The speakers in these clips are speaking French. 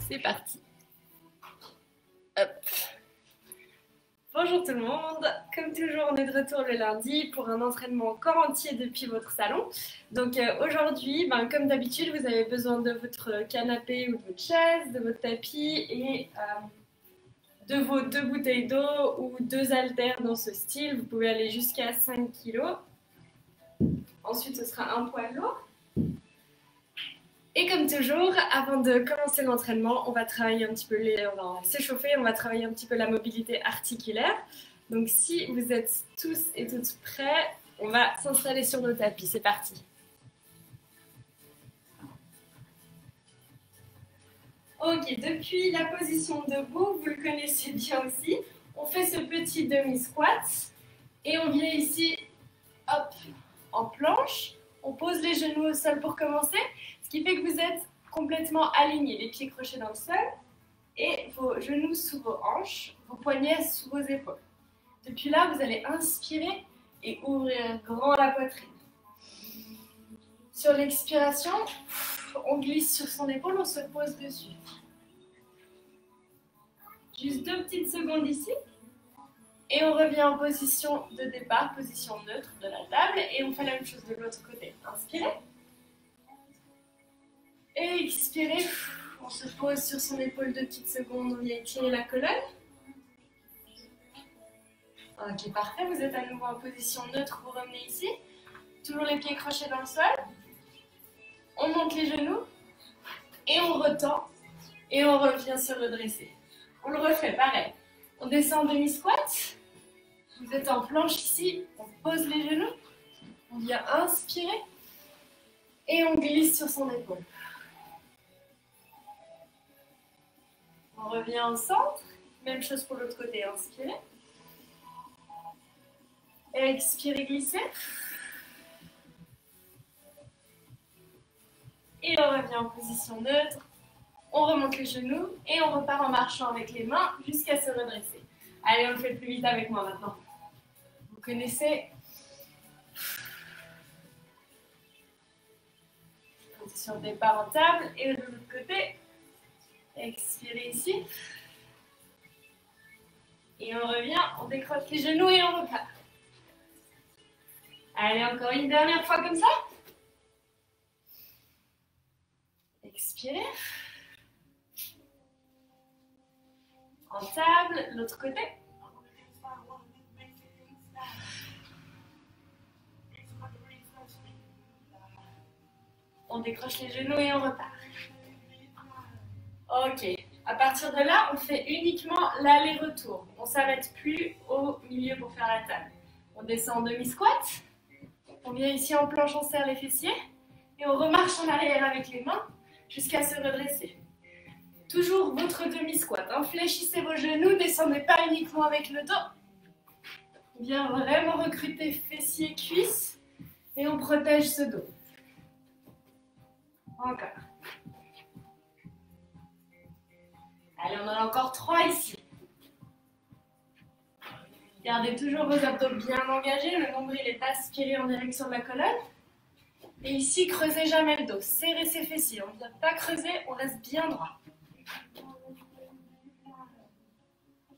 C'est parti. Hop. Bonjour tout le monde, comme toujours on est de retour le lundi pour un entraînement corps entier depuis votre salon. Donc aujourd'hui, comme d'habitude, vous avez besoin de votre canapé ou de votre chaise, de votre tapis et de vos 2 bouteilles d'eau ou 2 haltères dans ce style. Vous pouvez aller jusqu'à 5 kg. Ensuite ce sera un poids lourd. Et comme toujours, avant de commencer l'entraînement, on va travailler un petit peu, on va s'échauffer, on va travailler un petit peu la mobilité articulaire. Donc si vous êtes tous et toutes prêts, on va s'installer sur nos tapis. C'est parti. Ok, depuis la position debout, vous le connaissez bien aussi, on fait ce petit demi-squat et on vient ici, hop, en planche. On pose les genoux au sol pour commencer, ce qui fait que vous êtes complètement alignés, les pieds crochés dans le sol et vos genoux sous vos hanches, vos poignets sous vos épaules. Depuis là, vous allez inspirer et ouvrir grand la poitrine. Sur l'expiration, on glisse sur son épaule, on se pose dessus. Juste 2 petites secondes ici. Et on revient en position de départ, position neutre de la table. Et on fait la même chose de l'autre côté. Inspirez. Et expirez. On se pose sur son épaule 2 petites secondes. On vient étirer la colonne. Ok, parfait. Vous êtes à nouveau en position neutre. Vous revenez ici. Toujours les pieds crochés dans le sol. On monte les genoux. Et on retend. Et on revient sur le dressé. On le refait, pareil. On descend en demi-squat. Vous êtes en planche ici, on pose les genoux, on vient inspirer et on glisse sur son épaule. On revient au centre, même chose pour l'autre côté, inspirez. Et expirez, glissez. Et on revient en position neutre, on remonte les genoux et on repart en marchant avec les mains jusqu'à se redresser. Allez, on le fait plus vite avec moi maintenant. Vous connaissez. Position de départ en table et de l'autre côté. Expirez ici. Et on revient, on décroche les genoux et on repart. Allez, encore une dernière fois comme ça. Expirez. En table, l'autre côté. On décroche les genoux et on repart. Ok. À partir de là, on fait uniquement l'aller-retour. On ne s'arrête plus au milieu pour faire la table. On descend en demi-squat. On vient ici en planche, on serre les fessiers. Et on remarche en arrière avec les mains jusqu'à se redresser. Toujours votre demi-squat. Fléchissez vos genoux, descendez pas uniquement avec le dos. On vient vraiment recruter fessiers, cuisses. Et on protège ce dos. Encore. Allez, on en a encore 3 ici. Gardez toujours vos abdos bien engagés, le nombril est aspiré en direction de la colonne. Et ici, creusez jamais le dos, serrez ses fessiers. On ne vient pas creuser, on reste bien droit.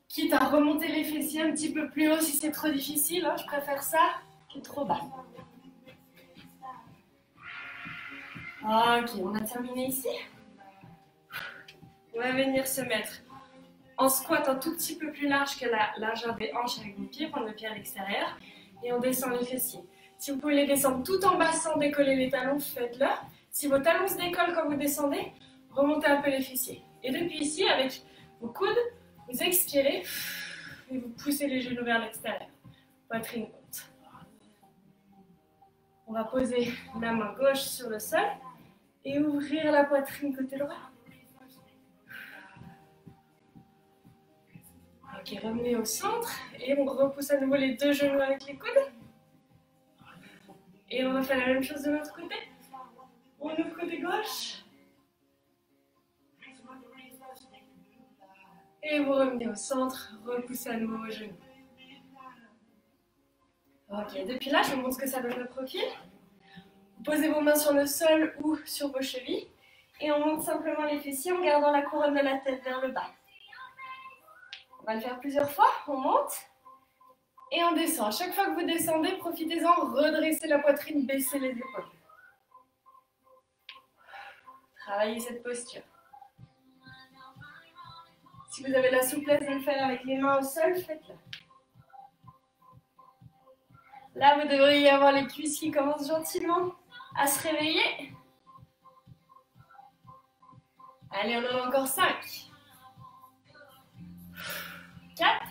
Quitte à remonter les fessiers un petit peu plus haut si c'est trop difficile, je préfère ça que trop bas. Ok, on a terminé ici. On va venir se mettre en squat un tout petit peu plus large que la largeur des hanches avec vos pieds, prendre le pied à l'extérieur et on descend les fessiers. Si vous pouvez les descendre tout en bas sans décoller les talons, faites-le. Si vos talons se décollent quand vous descendez, remontez un peu les fessiers. Et depuis ici, avec vos coudes, vous expirez et vous poussez les genoux vers l'extérieur. Poitrine haute. On va poser la main gauche sur le sol et ouvrir la poitrine côté droit. Ok, revenez au centre et on repousse à nouveau les 2 genoux avec les coudes. Et on va faire la même chose de l'autre côté. On ouvre côté gauche. Et vous revenez au centre, repoussez à nouveau vos genoux. Ok, depuis là, je vous montre ce que ça donne le profil. Vous posez vos mains sur le sol ou sur vos chevilles. Et on monte simplement les fessiers en gardant la couronne de la tête vers le bas. On va le faire plusieurs fois. On monte et on descend. À chaque fois que vous descendez, profitez-en, redressez la poitrine, baissez les épaules. Travaillez cette posture. Si vous avez la souplesse de le faire avec les mains au sol, faites-le. Là, vous devriez avoir les cuisses qui commencent gentiment à se réveiller. Allez, on en a encore 5. 4.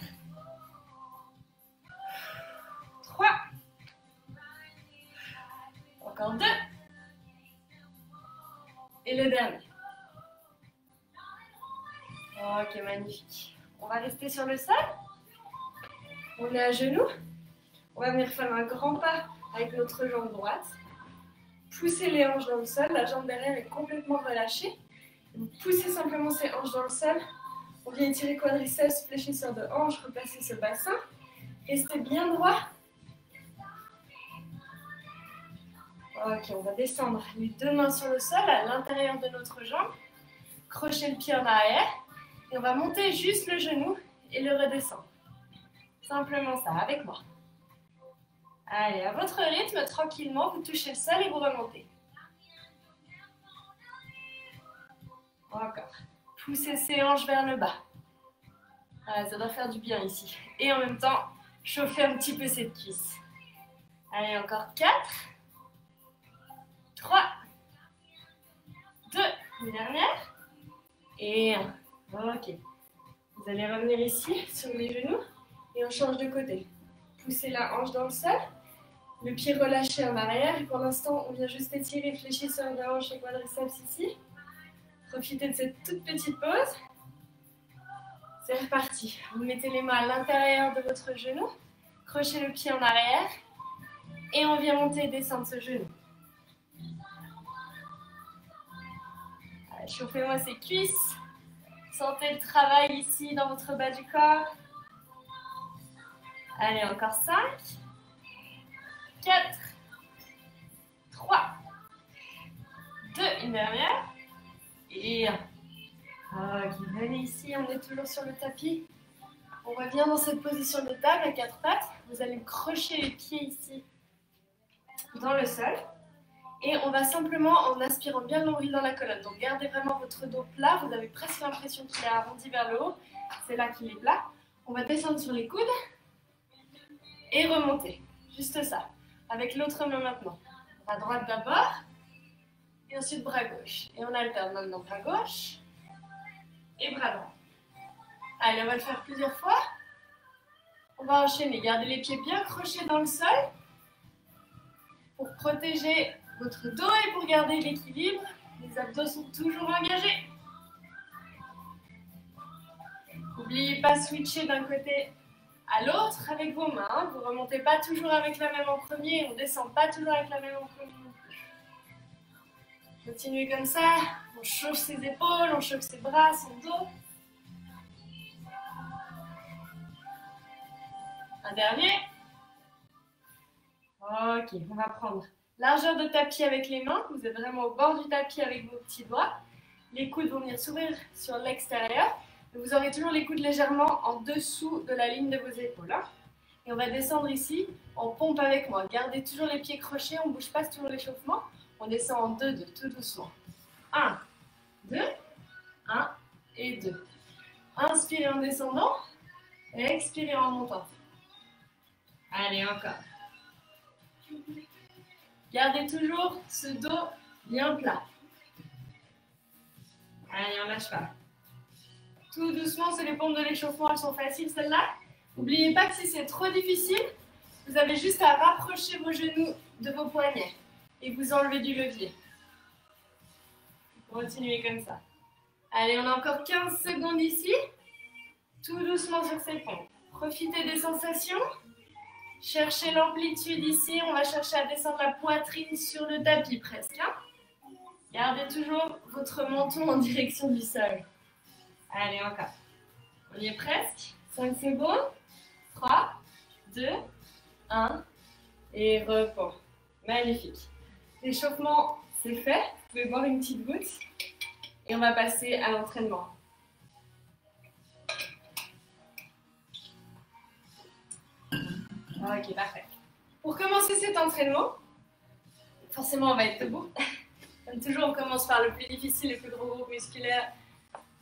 3. Encore 2. Et le dernier. Ok, magnifique. On va rester sur le sol. On est à genoux. On va venir faire un grand pas avec notre jambe droite. Poussez les hanches dans le sol. La jambe derrière est complètement relâchée. Vous poussez simplement ces hanches dans le sol. On vient étirer quadriceps, fléchisseur de hanches, replacer ce bassin. Restez bien droit. Ok, on va descendre les 2 mains sur le sol à l'intérieur de notre jambe. Crochez le pied en arrière. Et on va monter juste le genou et le redescendre. Simplement ça, avec moi. Allez, à votre rythme, tranquillement, vous touchez le sol et vous remontez. Encore. Poussez ces hanches vers le bas. Ah, ça doit faire du bien ici. Et en même temps, chauffez un petit peu cette cuisse. Allez, encore 4. 3. 2. Une dernière. Et 1. Ok. Vous allez revenir ici, sur les genoux. Et on change de côté. Poussez la hanche dans le sol. Le pied relâché en arrière. Et pour l'instant, on vient juste étirer, fléchisseur de hanche et quadriceps ici. Profitez de cette toute petite pause. C'est reparti. Vous mettez les mains à l'intérieur de votre genou. Crochez le pied en arrière. Et on vient monter et descendre ce genou. Chauffez-moi ces cuisses. Sentez le travail ici dans votre bas du corps. Allez, encore 5. 4. 3. 2. Une dernière. Et 1. Ok, venez ici, on est toujours sur le tapis. On revient dans cette position de table à 4 pattes. Vous allez crocher les pieds ici dans le sol. Et on va simplement, en aspirant bien le nombril dans la colonne. Donc gardez vraiment votre dos plat. Vous avez presque l'impression qu'il est arrondi vers le haut. C'est là qu'il est plat. On va descendre sur les coudes et remonter. Juste ça. Avec l'autre main maintenant. Bras droite d'abord. Et ensuite bras gauche. Et on alterne maintenant bras gauche et bras droit. Allez, on va le faire plusieurs fois. On va enchaîner. Gardez les pieds bien crochés dans le sol pour protéger votre dos et pour garder l'équilibre. Les abdos sont toujours engagés. N'oubliez pas de switcher d'un côté à l'autre avec vos mains. Vous ne remontez pas toujours avec la même en premier. On ne descend pas toujours avec la même en premier. Continuez comme ça. On chauffe ses épaules, on chauffe ses bras, son dos. Un dernier. Ok, on va prendre largeur de tapis avec les mains. Vous êtes vraiment au bord du tapis avec vos petits doigts. Les coudes vont venir s'ouvrir sur l'extérieur. Vous aurez toujours les coudes légèrement en dessous de la ligne de vos épaules. Et on va descendre ici. On pompe avec moi. Gardez toujours les pieds crochés. On ne bouge pas sur l'échauffement. On descend en 2, tout doucement. 1, 2, 1 et 2. Inspirez en descendant. Et expirez en montant. Allez, encore. Gardez toujours ce dos bien plat. Allez, on lâche pas. Tout doucement, c'est les pompes de l'échauffement, elles sont faciles celles-là. N'oubliez pas que si c'est trop difficile, vous avez juste à rapprocher vos genoux de vos poignets et vous enlevez du levier. Continuez comme ça. Allez, on a encore 15 secondes ici. Tout doucement sur ces pompes. Profitez des sensations. Cherchez l'amplitude ici. On va chercher à descendre la poitrine sur le tapis presque. Gardez toujours votre menton en direction du sol. Allez, encore. On y est presque. 5 secondes. 3, 2, 1. Et repos. Magnifique. L'échauffement, c'est fait. Vous pouvez boire une petite goutte. Et on va passer à l'entraînement. Ok, parfait. Pour commencer cet entraînement, forcément on va être debout. Comme toujours, on commence par le plus difficile, le plus gros groupe musculaire,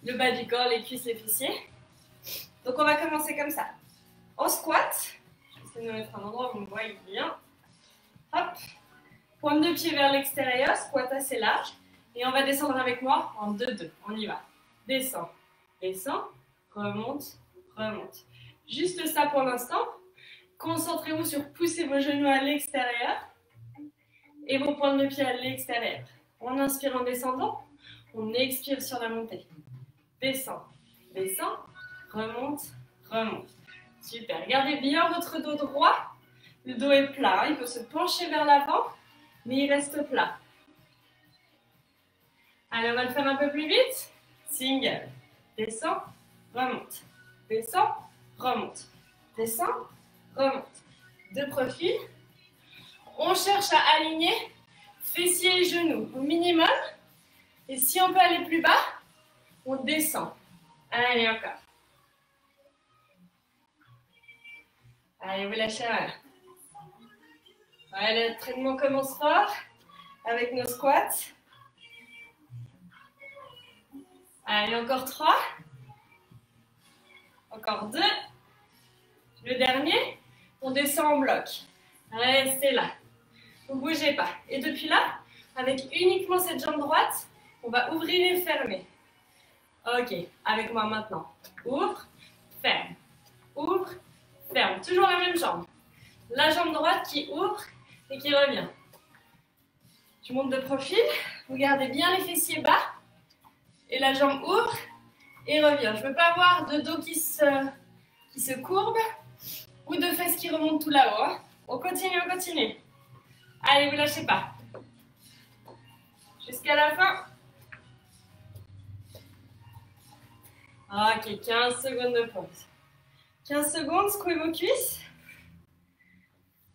le bas du corps, les cuisses, les fessiers. Donc on va commencer comme ça. En squat, je vais essayer de me mettre à un endroit où vous me voyez bien. Hop, pointe de pied vers l'extérieur, squat assez large. Et on va descendre avec moi en 2-2. On y va. Descends, descends, remonte, remonte. Juste ça pour l'instant. Concentrez-vous sur pousser vos genoux à l'extérieur et vos pointes de pied à l'extérieur. On inspire en descendant, on expire sur la montée. Descends, descends, remonte, remonte. Super. Gardez bien votre dos droit. Le dos est plat. Il peut se pencher vers l'avant, mais il reste plat. Allez, on va le faire un peu plus vite. Single. Descends, remonte. Descends, remonte. Descends, remonte. De profil. On cherche à aligner fessiers et genoux au minimum. Et si on peut aller plus bas, on descend. Allez, encore. Allez, vous lâchez rien. Ouais, l'entraînement commence fort avec nos squats. Allez, encore 3. Encore 2. Le dernier, on descend en bloc. Restez là. Ne bougez pas. Et depuis là, avec uniquement cette jambe droite, on va ouvrir et fermer. Ok, avec moi maintenant. Ouvre, ferme. Ouvre, ferme. Toujours la même jambe. La jambe droite qui ouvre et qui revient. Tu montes de profil. Vous gardez bien les fessiers bas. Et la jambe ouvre et revient. Je ne veux pas avoir de dos qui se courbe ou de fesses qui remontent tout là-haut. Hein. On continue, on continue. Allez, vous lâchez pas. Jusqu'à la fin. Ok, 15 secondes de pause. 15 secondes, secouez vos cuisses.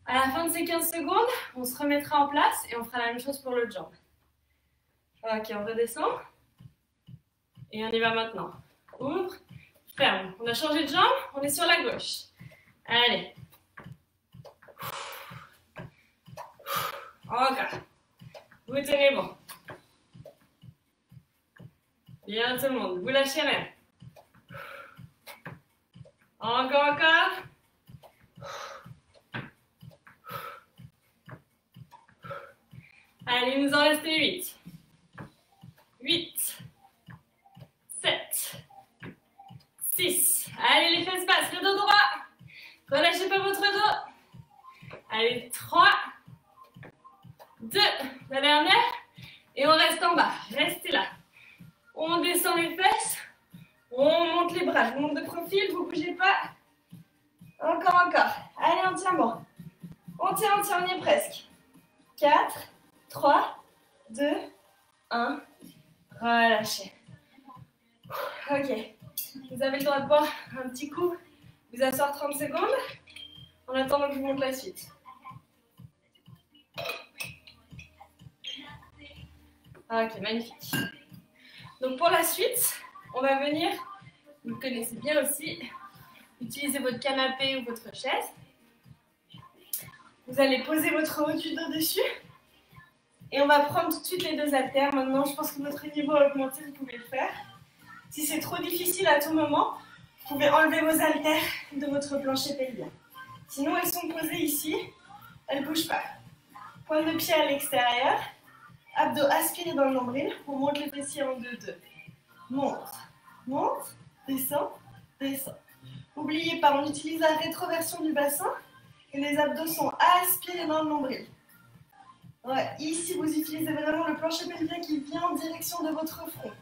À la fin de ces 15 secondes, on se remettra en place et on fera la même chose pour l'autre jambe. Ok, on redescend. Et on y va maintenant. Ouvre, ferme. On a changé de jambe, on est sur la gauche. Allez. Encore. Vous tenez bon. Bien tout le monde, vous lâchez rien. Encore, encore. Allez, il nous en reste 8. 8. 7. 6. Allez, les fesses basses, le dos droit. Relâchez pas votre dos. Allez, 3. 2. La dernière. Et on reste en bas. Restez là. On descend les fesses. On monte les bras. Je monte de profil, vous ne bougez pas. Encore, encore. Allez, on tient bon. On tient, on y est presque. 4, 3, 2, 1. Relâchez. Ok. Vous avez le droit de boire un petit coup. Vous asseoir 30 secondes. En attendant que je vous montre la suite. Ok, magnifique. Donc pour la suite, on va venir, vous le connaissez bien aussi, utiliser votre canapé ou votre chaise. Vous allez poser votre haut du dos dessus. Et on va prendre tout de suite les 2 haltères. Maintenant, je pense que votre niveau a augmenté, vous pouvez le faire. Si c'est trop difficile à tout moment, vous pouvez enlever vos haltères de votre plancher pelvien. Sinon, elles sont posées ici, elles ne bougent pas. Pointe de pied à l'extérieur, abdos aspirés dans le nombril, on monte les fessiers en 2-2. Monte, monte, descend, descend. N'oubliez pas, on utilise la rétroversion du bassin et les abdos sont aspirés dans le nombril. Ouais, ici, vous utilisez vraiment le plancher pelvien qui vient en direction de votre front.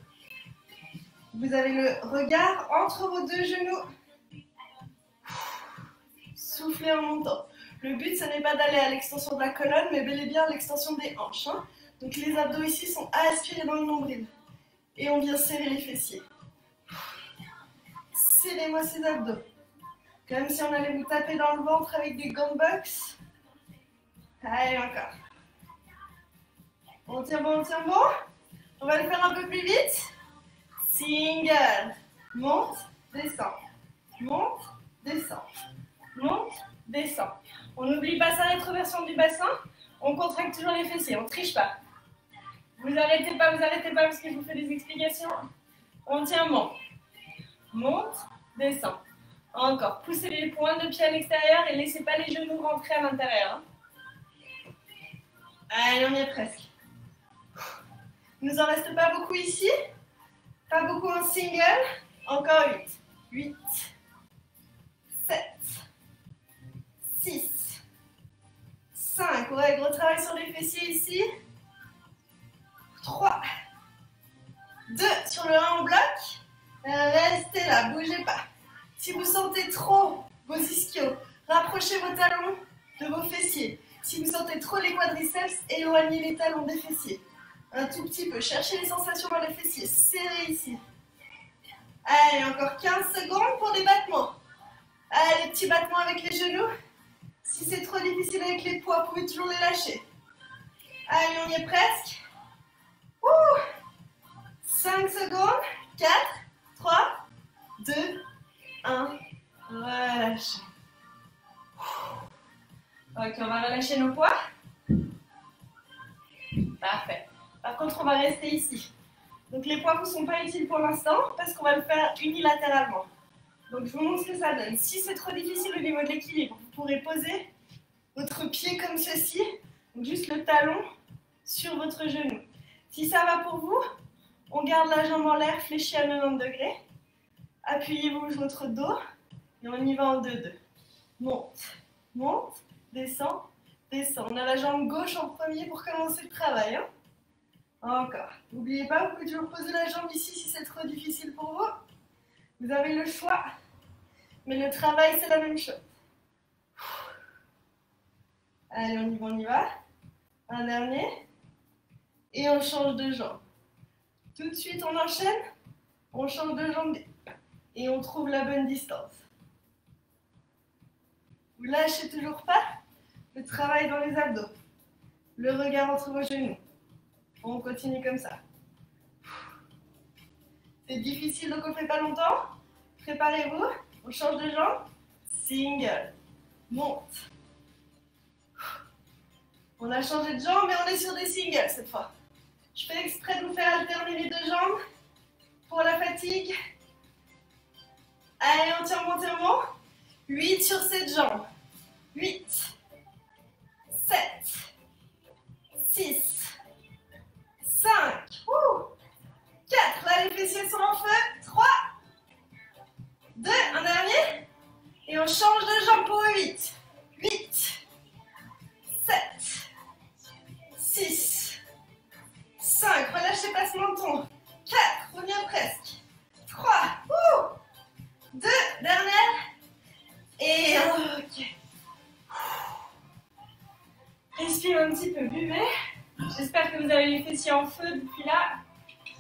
Vous avez le regard entre vos 2 genoux. Soufflez en montant. Le but, ce n'est pas d'aller à l'extension de la colonne, mais bel et bien à l'extension des hanches. Hein. Donc les abdos ici sont aspirés dans le nombril. Et on vient serrer les fessiers. Serrez-moi ces abdos. Comme si on allait vous taper dans le ventre avec des gants de boxe. Allez, encore. On tient bon, on tient bon. On va le faire un peu plus vite. Single. Monte, descend. Monte, descend. Monte, descend. On n'oublie pas sa rétroversion du bassin. On contracte toujours les fessiers, on ne triche pas. Vous arrêtez pas parce que je vous fais des explications. On tient bon. Monte, descend. Encore. Poussez les pointes de pied à l'extérieur et laissez pas les genoux rentrer à l'intérieur. Allez, on y est presque. Il nous en reste pas beaucoup ici. Pas beaucoup en single. Encore 8. 8. 7. 6. 5. Ouais, gros travail sur les fessiers ici. 3. 2. Sur le 1 en bloc. Restez là, bougez pas. Si vous sentez trop vos ischios, rapprochez vos talons de vos fessiers. Si vous sentez trop les quadriceps, éloignez les talons des fessiers. Un tout petit peu. Cherchez les sensations dans les fessiers. Serrez ici. Allez, encore 15 secondes pour des battements. Allez, petits battements avec les genoux. Si c'est trop difficile avec les poids, vous pouvez toujours les lâcher. Allez, on y est presque. 5 secondes. 4, 3, 2, 1. Relâchez. Ok, on va relâcher nos poids. Parfait. Par contre, on va rester ici. Donc les poids ne sont pas utiles pour l'instant parce qu'on va le faire unilatéralement. Donc je vous montre ce que ça donne. Si c'est trop difficile au niveau de l'équilibre, vous pourrez poser votre pied comme ceci, donc juste le talon sur votre genou. Si ça va pour vous, on garde la jambe en l'air fléchie à 90 degrés. Appuyez-vous sur votre dos et on y va en 2-2. Monte, monte, descend, descend. On a la jambe gauche en premier pour commencer le travail. Encore. N'oubliez pas, vous pouvez toujours poser la jambe ici si c'est trop difficile pour vous. Vous avez le choix, mais le travail c'est la même chose. Allez, on y va. Un dernier. Et on change de jambe. Tout de suite, on enchaîne. On change de jambe et on trouve la bonne distance. Vous lâchez toujours pas le travail dans les abdos. Le regard entre vos genoux. On continue comme ça. C'est difficile donc on ne fait pas longtemps. Préparez-vous. On change de jambe. Single. Monte. On a changé de jambe mais on est sur des singles cette fois. Je fais exprès de vous faire alterner les deux jambes pour la fatigue. Allez, on tient bon. 8 sur cette jambe. 8. 7. 6. 5. 4. Là, les fessiers sont en feu. 3. 2. Un dernier. Et on change de jambe pour 8. 8. 7. 6. 5. Relâchez pas ce menton. 4. On y est presque. 3. 2. Dernière. Et ok. Respire un petit peu, buvez. J'espère que vous avez les fessiers en feu depuis là.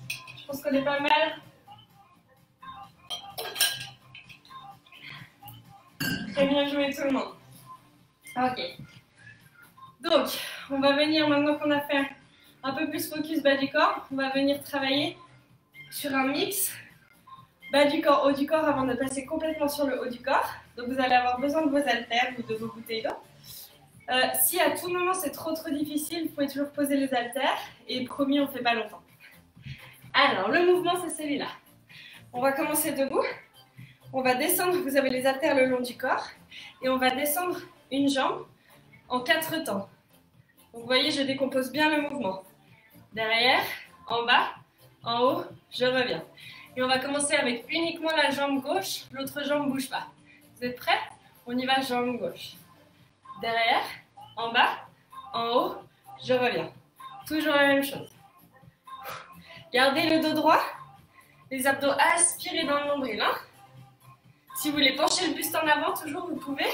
Je pense qu'on est pas mal. Très bien joué tout le monde. Ok. Donc, on va venir, maintenant qu'on a fait un peu plus focus bas du corps, on va venir travailler sur un mix bas du corps, haut du corps avant de passer complètement sur le haut du corps. Donc vous allez avoir besoin de vos haltères ou de vos bouteilles d'eau. Si à tout moment c'est trop difficile, vous pouvez toujours poser les haltères et promis on ne fait pas longtemps. Alors le mouvement c'est celui-là. On va commencer debout. On va descendre, vous avez les haltères le long du corps et on va descendre une jambe en 4 temps. Donc vous voyez, je décompose bien le mouvement. Derrière, en bas, en haut, je reviens. Et on va commencer avec uniquement la jambe gauche, l'autre jambe ne bouge pas. Vous êtes prêts? On y va, jambe gauche. Derrière, en bas, en haut, je reviens. Toujours la même chose. Gardez le dos droit, les abdos aspirés dans le nombril. Si vous voulez pencher le buste en avant, toujours vous pouvez.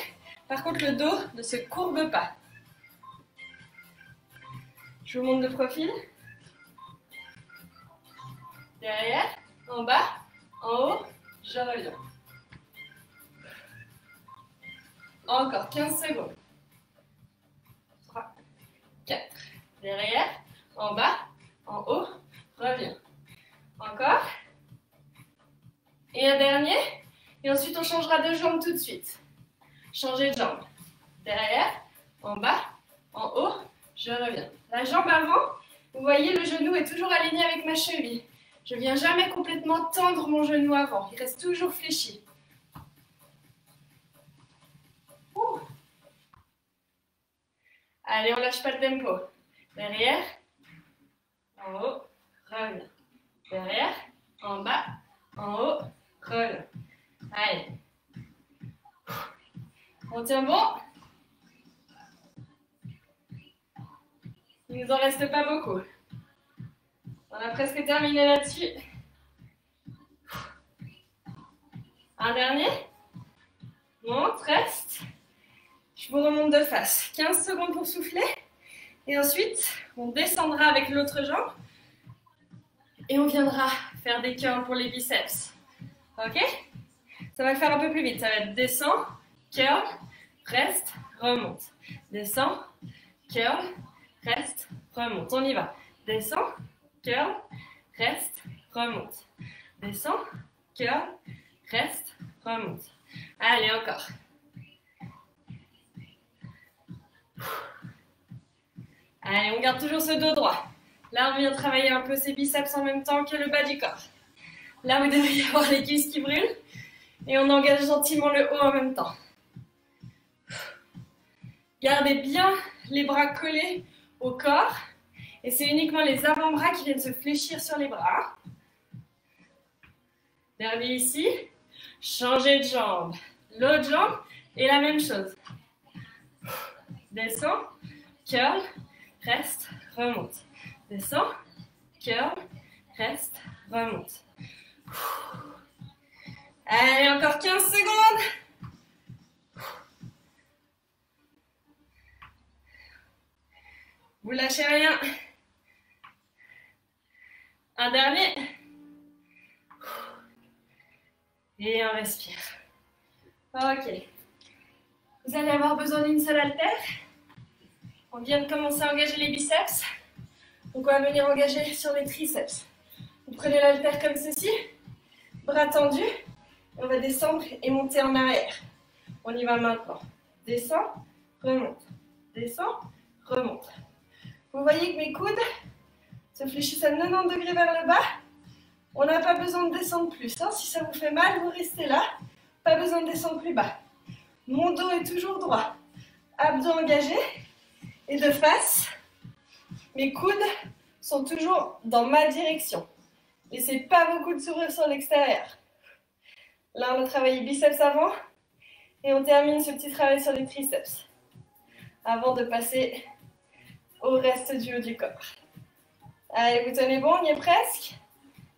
Par contre, le dos ne se courbe pas. Je vous montre de profil. Derrière, en bas, en haut, je reviens. Encore 15 secondes. 3, 4. Derrière, en bas, en haut, reviens. Encore. Et un dernier. Et ensuite, on changera de jambe tout de suite. Changer de jambe. Derrière, en bas, en haut, je reviens. La jambe avant, vous voyez, le genou est toujours aligné avec ma cheville. Je ne viens jamais complètement tendre mon genou avant. Il reste toujours fléchi. Allez, on lâche pas le tempo. Derrière, en haut, reviens. Derrière, en bas, en haut, reviens. Allez. On tient bon. Il nous en reste pas beaucoup. On a presque terminé là-dessus. Un dernier. Monte, reste. Je vous remonte de face. 15 secondes pour souffler. Et ensuite, on descendra avec l'autre jambe. Et on viendra faire des curls pour les biceps. Ok? Ça va le faire un peu plus vite. Ça va être descend, curl, reste, remonte. Descend, curl, reste, remonte. On y va. Descend, curl, reste, remonte. Descend, curl, reste, remonte. Allez, encore. Allez, on garde toujours ce dos droit. Là, on vient travailler un peu ses biceps en même temps que le bas du corps. Là, vous devriez avoir les cuisses qui brûlent. Et on engage gentiment le haut en même temps. Gardez bien les bras collés au corps. Et c'est uniquement les avant-bras qui viennent se fléchir sur les bras. Dernier ici. Changez de jambe. L'autre jambe et la même chose. Descend, curl, reste, remonte. Descend, curl, reste, remonte. Allez, encore 15 secondes. Vous lâchez rien. Un dernier. Et on respire. Ok. Vous allez avoir besoin d'une seule haltère. On vient de commencer à engager les biceps. Donc on va venir engager sur les triceps. Vous prenez l'haltère comme ceci. Bras tendus. On va descendre et monter en arrière. On y va maintenant. Descend, remonte. Descend, remonte. Vous voyez que mes coudes se fléchissent à 90 degrés vers le bas. On n'a pas besoin de descendre plus. Hein. Si ça vous fait mal, vous restez là. Pas besoin de descendre plus bas. Mon dos est toujours droit. Abdos engagés. Et de face, mes coudes sont toujours dans ma direction. Laissez pas vos coudes s'ouvrir sur l'extérieur. Là, on a travaillé biceps avant. Et on termine ce petit travail sur les triceps. Avant de passer au reste du haut du corps. Allez, vous tenez bon, on y est presque.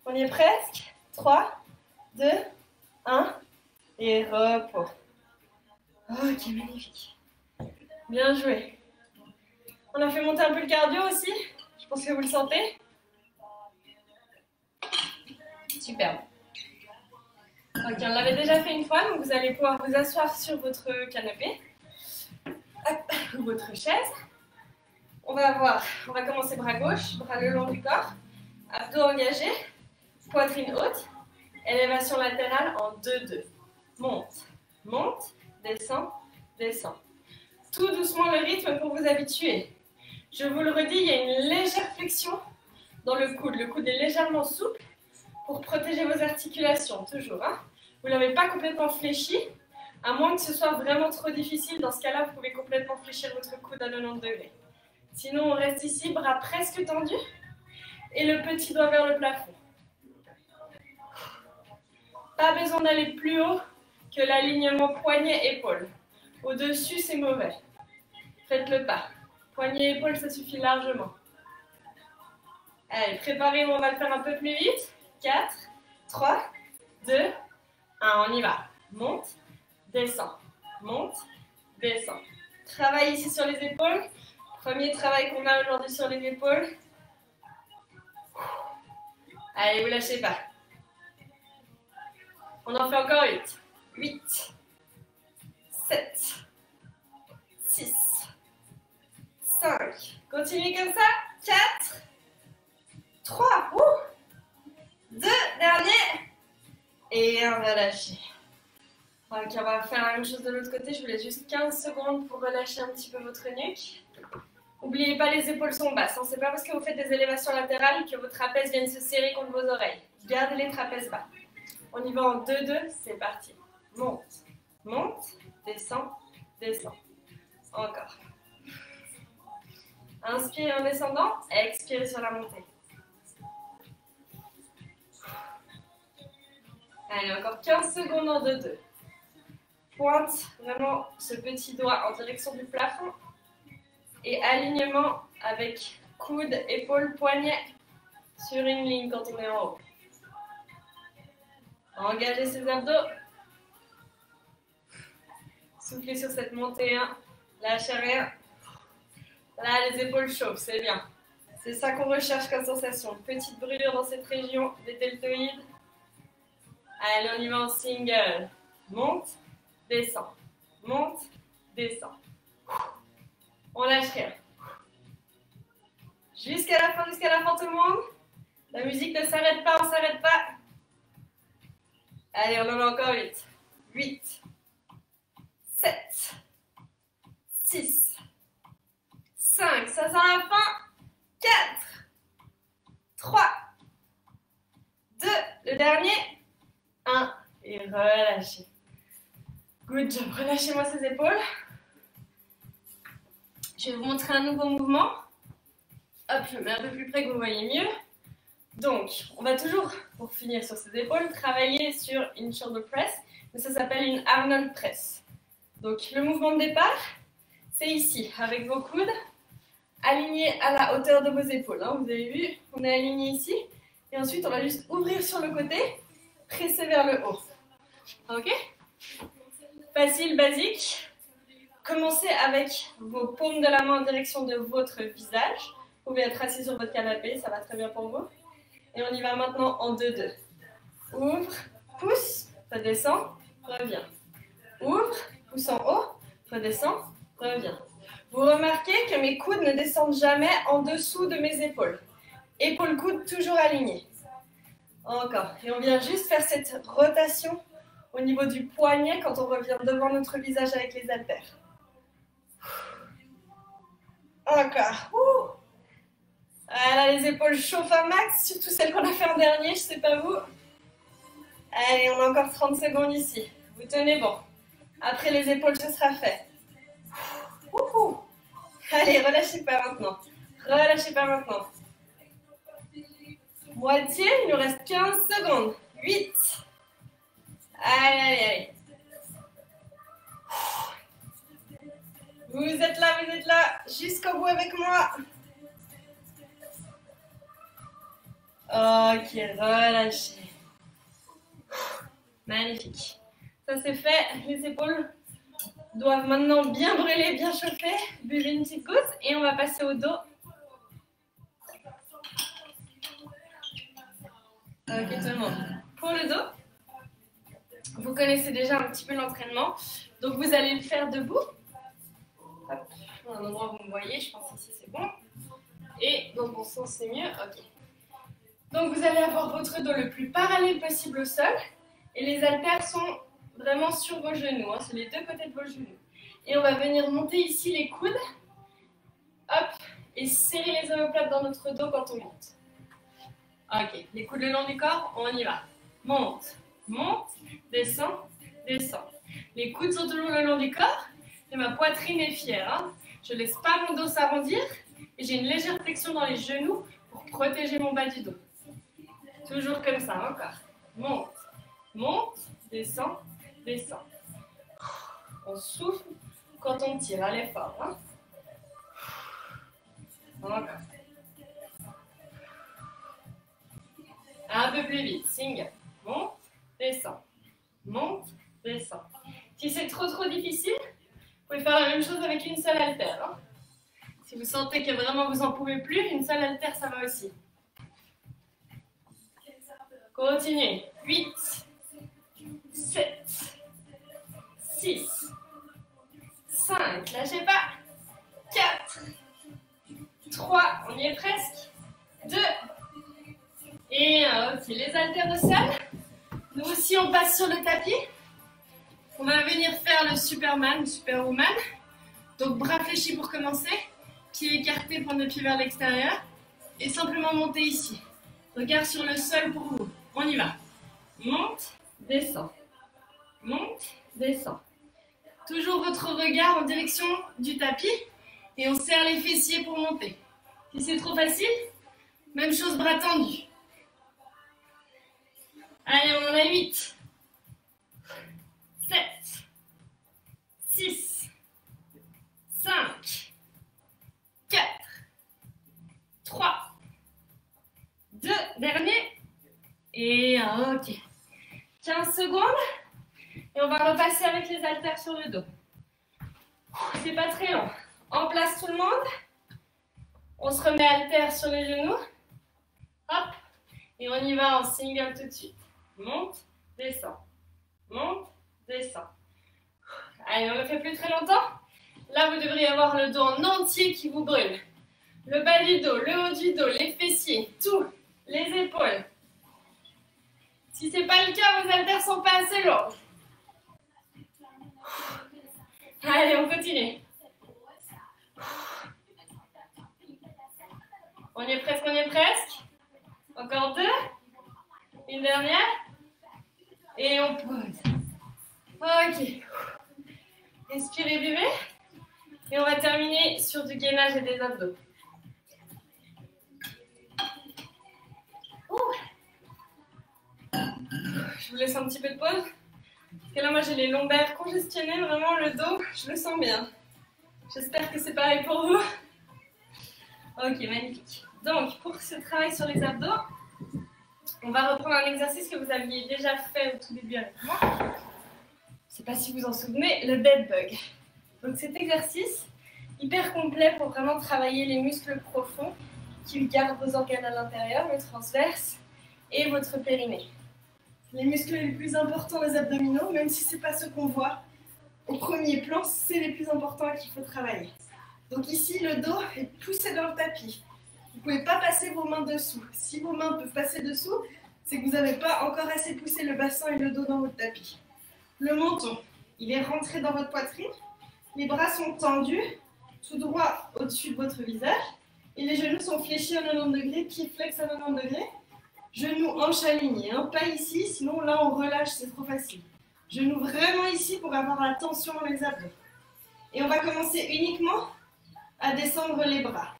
On y est presque. 3, 2, 1. Et repos. Ok, magnifique. Bien joué. On a fait monter un peu le cardio aussi. Je pense que vous le sentez. Superbe. Ok, on l'avait déjà fait une fois, donc vous allez pouvoir vous asseoir sur votre canapé. Hop, ou votre chaise. On va commencer bras gauche, bras le long du corps. Abdos engagés. Poitrine haute. Élévation latérale en 2-2. Monte, monte, descend, descend. Tout doucement le rythme pour vous habituer. Je vous le redis, il y a une légère flexion dans le coude. Le coude est légèrement souple pour protéger vos articulations, toujours. Hein. Vous ne l'avez pas complètement fléchi, à moins que ce soit vraiment trop difficile. Dans ce cas-là, vous pouvez complètement fléchir votre coude à 90 degrés. Sinon, on reste ici, bras presque tendus et le petit doigt vers le plafond. Pas besoin d'aller plus haut que l'alignement poignet-épaule. Au-dessus, c'est mauvais. Faites-le pas. Poignet-épaule, ça suffit largement. Allez, préparez-vous, on va le faire un peu plus vite. 4, 3, 2, 1, on y va. Monte, descend, monte, descend. Travail ici sur les épaules. Premier travail qu'on a aujourd'hui sur les épaules. Allez, vous lâchez pas. On en fait encore 8. 8, 7, 6, 5. Continuez comme ça. 4, 3, 2, dernier. Et un relâché. Ok, on va faire la même chose de l'autre côté. Je vous laisse juste 15 secondes pour relâcher un petit peu votre nuque. N'oubliez pas, les épaules sont basses. C'est pas parce que vous faites des élévations latérales que vos trapèzes viennent se serrer contre vos oreilles. Gardez les trapèzes bas. On y va en 2-2, c'est parti. Monte, monte, descend, descend. Encore. Inspirez en descendant, expirez sur la montée. Allez, encore 15 secondes en 2-2. Pointe vraiment ce petit doigt en direction du plafond. Et alignement avec coude, épaule, poignet sur une ligne quand on est en haut. Engagez ses abdos. Soufflez sur cette montée 1. Lâchez rien. Là, les épaules chauffent, c'est bien. C'est ça qu'on recherche comme sensation. Petite brûlure dans cette région des deltoïdes. Allez, on y va en single. Monte, descend. Monte, descend. On lâche rien. Jusqu'à la fin tout le monde. La musique ne s'arrête pas, on ne s'arrête pas. Allez, on en a encore 8. 8, 7, 6, 5, ça sent la fin. 4, 3, 2, le dernier. 1, et relâchez. Good job, relâchez-moi ces épaules. Je vais vous montrer un nouveau mouvement. Hop, je me mets un peu plus près que vous voyez mieux. Donc, on va toujours, pour finir sur ces épaules, travailler sur une shoulder press, mais ça s'appelle une Arnold press. Donc, le mouvement de départ, c'est ici, avec vos coudes, alignés à la hauteur de vos épaules. Hein. Vous avez vu, on est aligné ici. Et ensuite, on va juste ouvrir sur le côté, presser vers le haut. Ok? Facile, basique. Commencez avec vos paumes de la main en direction de votre visage. Vous pouvez être assis sur votre canapé, ça va très bien pour vous. Et on y va maintenant en 2-2. Ouvre, pousse, redescend, revient. Ouvre, pousse en haut, redescend, revient. Vous remarquez que mes coudes ne descendent jamais en dessous de mes épaules. Épaules-coudes toujours alignés. Encore. Et on vient juste faire cette rotation au niveau du poignet quand on revient devant notre visage avec les haltères. Encore. Voilà, les épaules chauffent à max, surtout celles qu'on a fait en dernier, je ne sais pas vous. Allez, on a encore 30 secondes ici. Vous tenez bon. Après les épaules, ce sera fait. Allez, relâchez pas maintenant. Relâchez pas maintenant. Moitié, il nous reste 15 secondes. 8. Allez. Vous êtes là, jusqu'au bout avec moi. Ok, relâchez. Magnifique. Ça c'est fait. Les épaules doivent maintenant bien brûler, bien chauffer. Buvez une petite goutte et on va passer au dos. Ok, tout le monde. Pour le dos, vous connaissez déjà un petit peu l'entraînement. Donc vous allez le faire debout. Hop, un endroit où vous me voyez, je pense ici c'est bon. Et dans le bon sens c'est mieux. Ok. Donc vous allez avoir votre dos le plus parallèle possible au sol. Et les haltères sont vraiment sur vos genoux. Hein, c'est les deux côtés de vos genoux. Et on va venir monter ici les coudes. Hop. Et serrer les omoplates dans notre dos quand on monte. Ok. Les coudes le long du corps, on y va. Monte, monte, descend, descend. Les coudes sont toujours le long du corps. Et ma poitrine est fière. Hein. Je ne laisse pas mon dos s'arrondir. Et j'ai une légère flexion dans les genoux pour protéger mon bas du dos. Toujours comme ça, encore. Monte, monte, descend, descend. On souffle quand on tire, allez fort. Hein. Encore. Un peu plus vite, single. Monte, descend. Monte, descend. Si c'est trop difficile, vous pouvez faire la même chose avec une seule haltère. Hein. Si vous sentez que vraiment vous n'en pouvez plus, une seule haltère, ça va aussi. Continuez. 8, 7, 6, 5, lâchez pas. 4, 3, on y est presque. 2, Et ok, les haltères au sol. Nous aussi, on passe sur le tapis. On va venir faire le Superman ou Superwoman. Donc, bras fléchis pour commencer. Pieds écartés, prendre le pied vers l'extérieur. Et simplement monter ici. Regard sur le sol pour vous. On y va. Monte, descend. Monte, descend. Toujours votre regard en direction du tapis. Et on serre les fessiers pour monter. Si c'est trop facile, même chose, bras tendus. Allez, on en a 8, 7, 6, 5, 4, 3, 2, dernier. Et ok. 15 secondes. Et on va repasser avec les haltères sur le dos. C'est pas très long. En place tout le monde. On se remet haltères sur les genoux. Hop. Et on y va en single tout de suite. Monte, descend. Monte, descend. Allez, on ne le fait plus très longtemps. Là, vous devriez avoir le dos en entier qui vous brûle. Le bas du dos, le haut du dos, les fessiers, tout. Les épaules. Si ce n'est pas le cas, vos haltères ne sont pas assez lourds. Allez, on continue. On y est presque, on y est presque. Encore 2. Une dernière. Et on pose. Ok. Respirez, bébé. Et on va terminer sur du gainage et des abdos. Je vous laisse un petit peu de pause. Parce que là, moi, j'ai les lombaires congestionnés. Vraiment, le dos, je le sens bien. J'espère que c'est pareil pour vous. Ok, magnifique. Donc, pour ce travail sur les abdos, on va reprendre un exercice que vous aviez déjà fait au tout début avec moi. Je ne sais pas si vous en souvenez, le dead bug. Donc, cet exercice, hyper complet pour vraiment travailler les muscles profonds qui gardent vos organes à l'intérieur, le transverse et votre périnée. Les muscles les plus importants, les abdominaux, même si ce n'est pas ceux qu'on voit au premier plan, c'est les plus importants qu'il faut travailler. Donc ici, le dos est poussé dans le tapis. Vous ne pouvez pas passer vos mains dessous. Si vos mains peuvent passer dessous, c'est que vous n'avez pas encore assez poussé le bassin et le dos dans votre tapis. Le menton, il est rentré dans votre poitrine. Les bras sont tendus, tout droit au-dessus de votre visage. Et les genoux sont fléchis à 90 degrés, pieds flex à 90 degrés. Genoux hanches alignées, hein, pas ici, sinon là on relâche, c'est trop facile. Genoux vraiment ici pour avoir la tension dans les abdos. Et on va commencer uniquement à descendre les bras.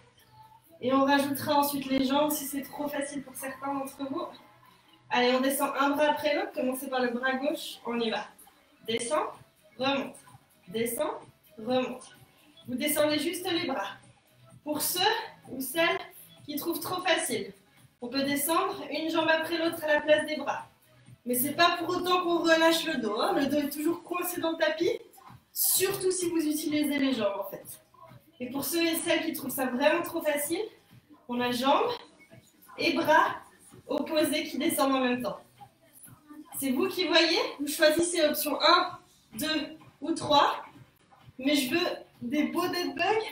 Et on rajoutera ensuite les jambes si c'est trop facile pour certains d'entre vous. Allez, on descend un bras après l'autre, commencez par le bras gauche, on y va. Descend, remonte, descend, remonte. Vous descendez juste les bras. Pour ceux ou celles qui trouvent trop facile, on peut descendre une jambe après l'autre à la place des bras. Mais ce n'est pas pour autant qu'on relâche le dos. Hein. Le dos est toujours coincé dans le tapis, surtout si vous utilisez les jambes en fait. Et pour ceux et celles qui trouvent ça vraiment trop facile, on a jambes et bras opposés qui descendent en même temps. C'est vous qui voyez, vous choisissez option 1, 2 ou 3. Mais je veux des beaux dead bugs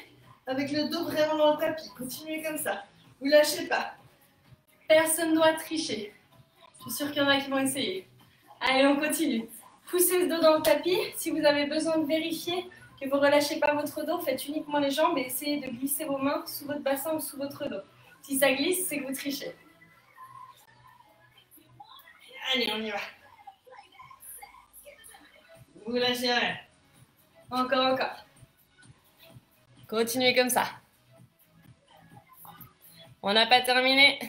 avec le dos vraiment dans le tapis. Continuez comme ça. Vous ne lâchez pas. Personne ne doit tricher. Je suis sûre qu'il y en a qui vont essayer. Allez, on continue. Poussez le dos dans le tapis. Si vous avez besoin de vérifier que vous ne relâchez pas votre dos, faites uniquement les jambes et essayez de glisser vos mains sous votre bassin ou sous votre dos. Si ça glisse, c'est que vous trichez. Allez, on y va. Vous lâchez rien. Encore, encore. Continuez comme ça. On n'a pas terminé.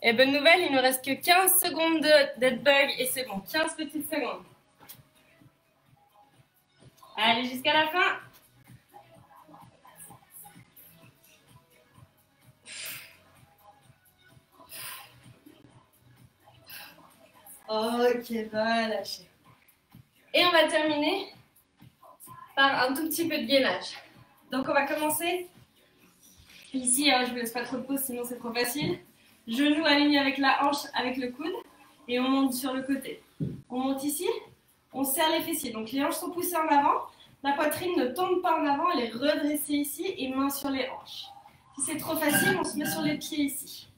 Et bonne nouvelle, il ne nous reste que 15 secondes de dead bug et c'est bon, 15 petites secondes. Allez, jusqu'à la fin. Ok, relâchez. Et on va terminer par un tout petit peu de gainage. Donc on va commencer. Ici, je ne vous laisse pas trop de pause, sinon c'est trop facile. Genoux alignés avec la hanche, avec le coude. Et on monte sur le côté. On monte ici, on serre les fessiers. Donc les hanches sont poussées en avant. La poitrine ne tombe pas en avant, elle est redressée ici et main sur les hanches. Si c'est trop facile, on se met sur les pieds ici.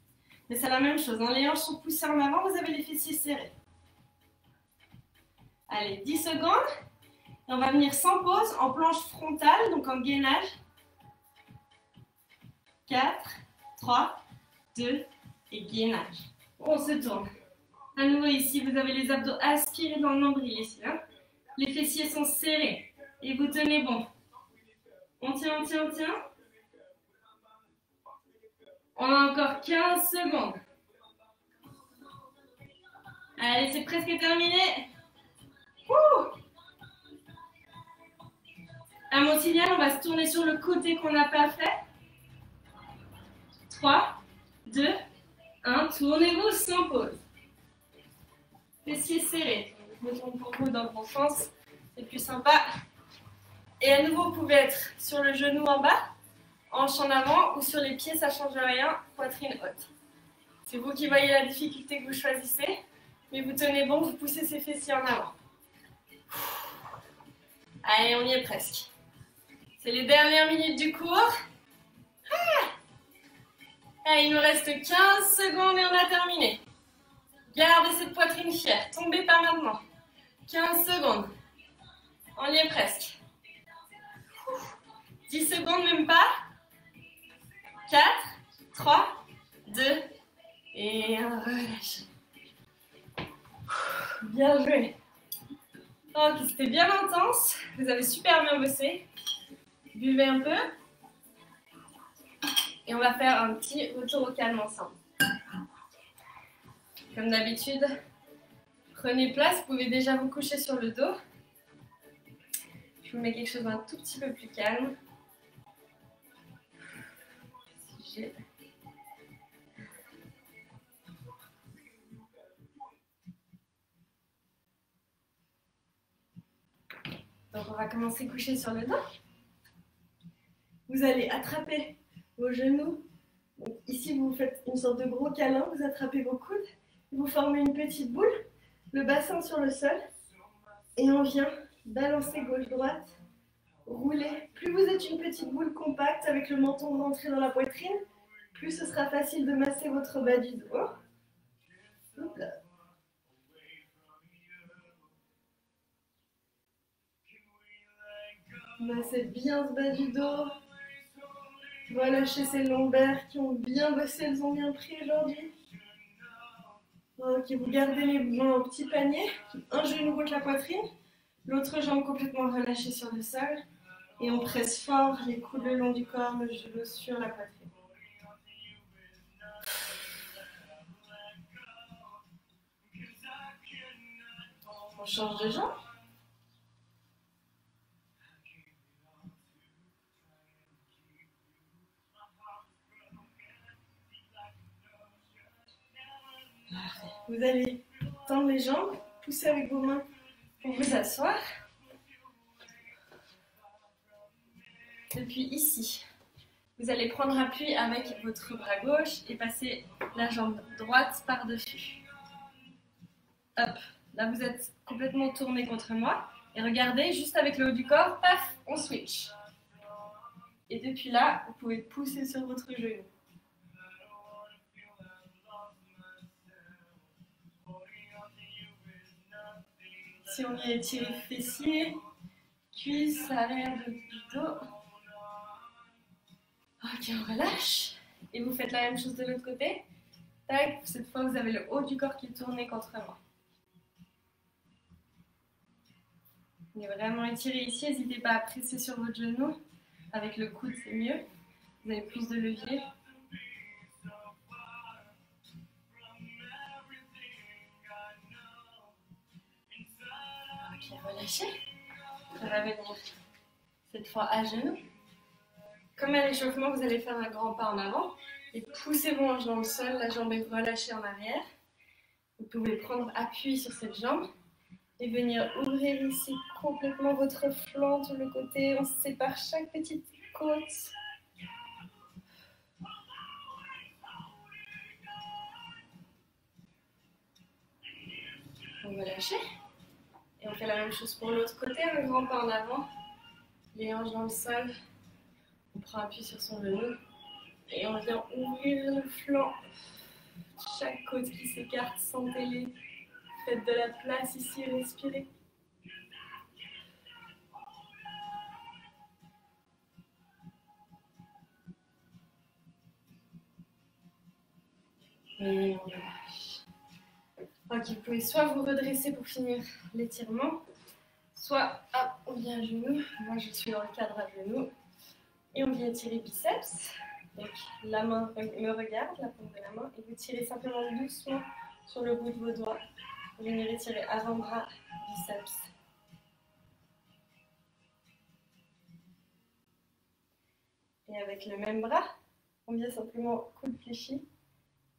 Mais c'est la même chose, hein. Les hanches sont poussées en avant, vous avez les fessiers serrés. Allez, 10 secondes. Et on va venir sans pause en planche frontale, donc en gainage. 4, 3, 2 et gainage. On se tourne. À nouveau ici, vous avez les abdos aspirés dans le nombril ici. Hein. Les fessiers sont serrés et vous tenez bon. On tient, on tient, on tient. On a encore 15 secondes. Allez, c'est presque terminé. Ouh. À mon signal, on va se tourner sur le côté qu'on n'a pas fait. 3, 2, 1. Tournez-vous sans pause. Fessiers serrés. Je me tourne pour vous dans le bon sens. C'est plus sympa. Et à nouveau, vous pouvez être sur le genou en bas, hanche en avant, ou sur les pieds, ça ne change rien, poitrine haute. C'est vous qui voyez la difficulté que vous choisissez, mais vous tenez bon, vous poussez ces fessiers en avant. Allez, on y est presque. C'est les dernières minutes du cours. Allez, il nous reste 15 secondes et on a terminé. Gardez cette poitrine fière, tombez pas maintenant. 15 secondes. On y est presque. 10 secondes, même pas. 4, 3, 2 et 1. Relâche. Bien joué. Ok, c'était bien intense. Vous avez super bien bossé. Buvez un peu. Et on va faire un petit retour au calme ensemble. Comme d'habitude, prenez place. Vous pouvez déjà vous coucher sur le dos. Je vous mets quelque chose d'un tout petit peu plus calme. Donc on va commencer coucher sur le dos. Vous allez attraper vos genoux. Donc ici vous faites une sorte de gros câlin, vous attrapez vos coudes, vous formez une petite boule, le bassin sur le sol, et on vient balancer gauche-droite, rouler. Plus vous êtes une petite boule compacte avec le menton rentré dans la poitrine, plus ce sera facile de masser votre bas du dos. Hop là. Massez bien ce bas du dos. Relâchez ces lombaires qui ont bien bossé, elles ont bien pris aujourd'hui. Ok, vous gardez les mains au petit panier. Un genou contre la poitrine, l'autre jambe complètement relâchée sur le sol. Et on presse fort les coudes le long du corps, le genou sur la poitrine. On change de jambe. Vous allez tendre les jambes, pousser avec vos mains pour vous asseoir. Depuis ici, vous allez prendre appui avec votre bras gauche et passer la jambe droite par-dessus. Hop, là vous êtes complètement tourné contre moi. Et regardez, juste avec le haut du corps, paf, on switch. Et depuis là, vous pouvez pousser sur votre genou. Si on y étire fessiers, cuisses, arrière du dos. Ok, on relâche. Et vous faites la même chose de l'autre côté. Tac, cette fois vous avez le haut du corps qui est tourné contre moi. On est vraiment étiré ici, n'hésitez pas à presser sur votre genou. Avec le coude, c'est mieux. Vous avez plus de levier. Ok, relâchez. On va venir cette fois à genoux. Comme à l'échauffement, vous allez faire un grand pas en avant et pousser vos hanches dans le sol, la jambe est relâchée en arrière. Vous pouvez prendre appui sur cette jambe et venir ouvrir ici complètement votre flanc de le côté. On se sépare chaque petite côte. On va lâcher. Et on fait la même chose pour l'autre côté, un grand pas en avant. Les hanches dans le sol. On prend appui sur son genou. Et on vient ouvrir le flanc. Chaque côte qui s'écarte, sentez-les. Faites de la place ici, respirez. Et on relâche. Ok, vous pouvez soit vous redresser pour finir l'étirement, soit hop, on vient à genoux. Moi, je suis dans le cadre à genoux. Et on vient tirer biceps. Donc, la main me regarde, la paume de la main, et vous tirez simplement doucement sur le bout de vos doigts. Vous venez étirer avant-bras, biceps. Et avec le même bras, on vient simplement coude fléchi,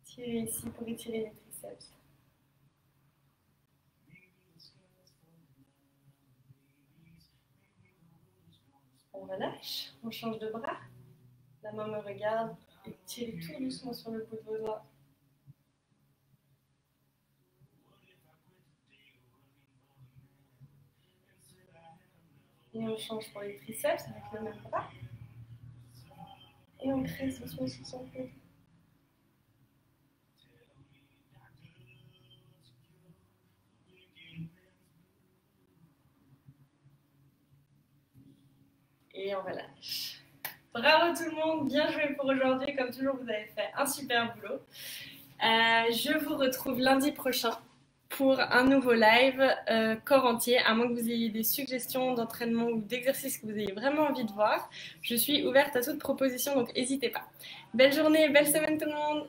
tirer ici pour étirer les triceps. On relâche, on change de bras. La main me regarde et tirez tout doucement sur le bout de vos doigts. Et on change pour les triceps avec le même bras. Et on presse doucement sur son coude. Et on relâche. Bravo tout le monde, bien joué pour aujourd'hui. Comme toujours, vous avez fait un super boulot. Je vous retrouve lundi prochain pour un nouveau live corps entier, à moins que vous ayez des suggestions d'entraînement ou d'exercices que vous ayez vraiment envie de voir. Je suis ouverte à toute proposition, donc n'hésitez pas. Belle journée, belle semaine tout le monde!